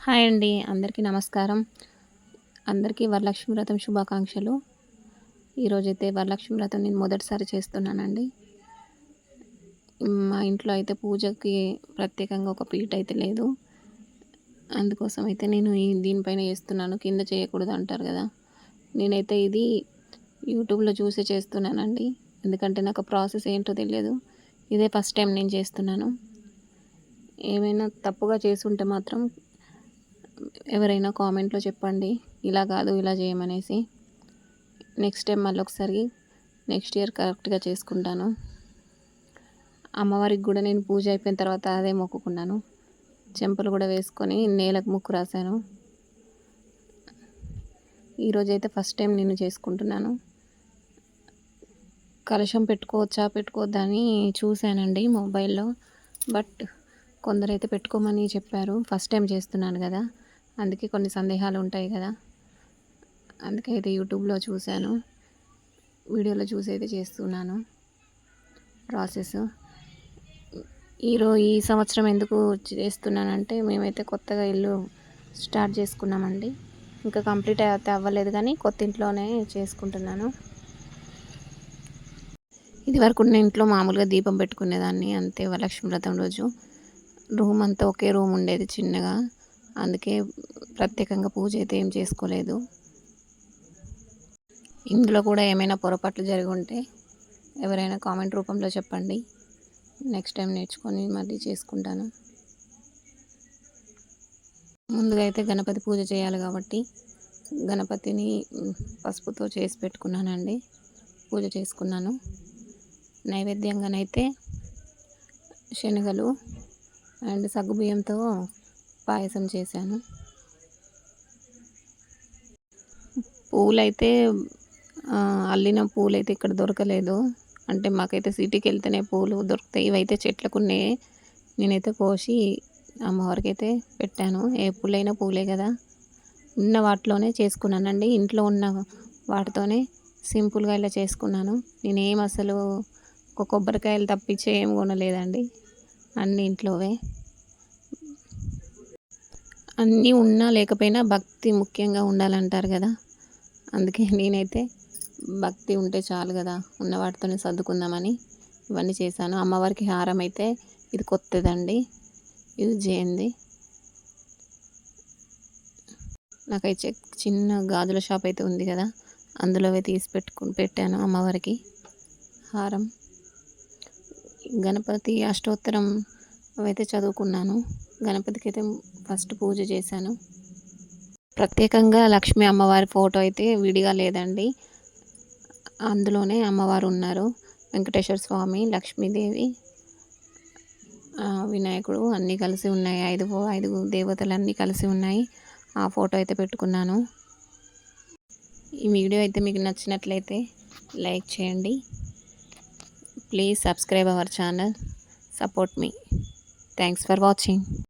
Hi అండి. అందరికీ నమస్కారం. అందరికీ వరలక్ష్మి వ్రతం శుభాకాంక్షలు. ఈరోజైతే వరలక్ష్మి వ్రతం నేను మొదటిసారి చేస్తున్నానండి. మా ఇంట్లో అయితే పూజకి ప్రత్యేకంగా ఒక పీట అయితే లేదు. అందుకోసం అయితే నేను దీనిపైన చేస్తున్నాను. కింద చేయకూడదు అంటారు కదా! నేనైతే ఇది యూట్యూబ్‌లో చూసి చేస్తున్నానండి. ఎందుకంటే నాకు ప్రాసెస్ ఏంటో తెలియదు. ఇదే ఫస్ట్ టైం నేను చేస్తున్నాను. ఏమైనా తప్పుగా చేసుంటే మాత్రం ఎవరైనా కామెంట్లో చెప్పండి. ఇలా కాదు ఇలా చేయమనేసి. నెక్స్ట్ టైం మళ్ళొకసారి నెక్స్ట్ ఇయర్ కరెక్ట్‌గా చేసుకుంటాను. అమ్మవారికి కూడా నేను పూజ అయిపోయిన తర్వాత అదే మొక్కుకున్నాను. చెంపలు కూడా వేసుకొని నేలకు ముక్కు రాశాను. ఈరోజైతే ఫస్ట్ టైం నేను చేసుకుంటున్నాను. కలశం పెట్టుకోవచ్చా పెట్టుకోవద్దా అని చూశానండి మొబైల్‌లో. బట్ కొందరైతే పెట్టుకోమని చెప్పారు. ఫస్ట్ టైం చేస్తున్నాను కదా! అందుకే కొన్ని సందేహాలు ఉంటాయి కదా! అందుకే అయితే యూట్యూబ్‌లో చూశాను. వీడియోలో చూసి అయితే చేస్తున్నాను ప్రాసెస్. ఈ సంవత్సరం ఎందుకు చేస్తున్నానంటే మేమైతే కొత్తగా ఇల్లు స్టార్ట్ చేసుకున్నామండి. ఇంకా కంప్లీట్ అయితే అవ్వలేదు కానీ కొత్త ఇంట్లోనే చేసుకుంటున్నాను. ఇదివరకు ఉన్న ఇంట్లో మామూలుగా దీపం పెట్టుకునేదాన్ని అంతే వరలక్ష్మి వ్రతం రోజు. రూమ్ అంతా ఒకే రూమ్ ఉండేది చిన్నగా. అందుకే ప్రత్యేకంగా పూజ అయితే ఏం చేసుకోలేదు. ఇందులో కూడా ఏమైనా పొరపాట్లు జరిగి ఉంటే ఎవరైనా కామెంట్ రూపంలో చెప్పండి. నెక్స్ట్ టైం నేర్చుకొని మళ్ళీ చేసుకుంటాను. ముందుగా అయితే గణపతి పూజ చేయాలి కాబట్టి గణపతిని పసుపుతో చేసి పెట్టుకున్నానండి. పూజ చేసుకున్నాను. నైవేద్యంగానైతే శనగలు అండ్ సగ్గుబియ్యంతో పాయసం చేశాను. పూలైతే అల్లిన పూలైతే ఇక్కడ దొరకలేదు. అంటే మాకైతే సిటీకి వెళ్తేనే పూలు దొరుకుతాయి. ఇవైతే చెట్లకున్నాయి. నేనైతే కోసి అమ్మవారికైతే పెట్టాను. ఏ పూలైనా పూలే కదా! ఉన్న వాటిలోనే చేసుకున్నానండి. ఇంట్లో ఉన్న వాటితోనే సింపుల్‌గా ఇలా చేసుకున్నాను. నేనేం అసలు ఒక కొబ్బరికాయలు తప్పించి ఏం కొనలేదండి. అన్నీ ఇంట్లోవే. అన్నీ ఉన్నా లేకపోయినా భక్తి ముఖ్యంగా ఉండాలంటారు కదా! అందుకే నేనైతే భక్తి ఉంటే చాలు కదా! ఉన్న వాటితోనే సర్దుకుందామని ఇవన్నీ చేశాను. అమ్మవారికి హారం అయితే ఇది కొత్తదండి. యూజ్ చేయండి. నాకైతే చిన్న గాజుల షాప్ అయితే ఉంది కదా! అందులోవే తీసి పెట్టాను అమ్మవారికి హారం. గణపతి అష్టోత్తరం అవైతే చదువుకున్నాను. గణపతికి అయితే ఫస్ట్ పూజ చేశాను. ప్రత్యేకంగా లక్ష్మీ అమ్మవారి ఫోటో అయితే విడిగా లేదండి. అందులోనే అమ్మవారు ఉన్నారు. వెంకటేశ్వర స్వామి, లక్ష్మీదేవి, వినాయకుడు అన్నీ కలిసి ఉన్నాయి. ఐదు దేవతలన్నీ కలిసి ఉన్నాయి. ఆ ఫోటో అయితే పెట్టుకున్నాను. ఈ వీడియో అయితే మీకు నచ్చినట్లయితే లైక్ చేయండి. Please subscribe our channel. Support me. Thanks for watching.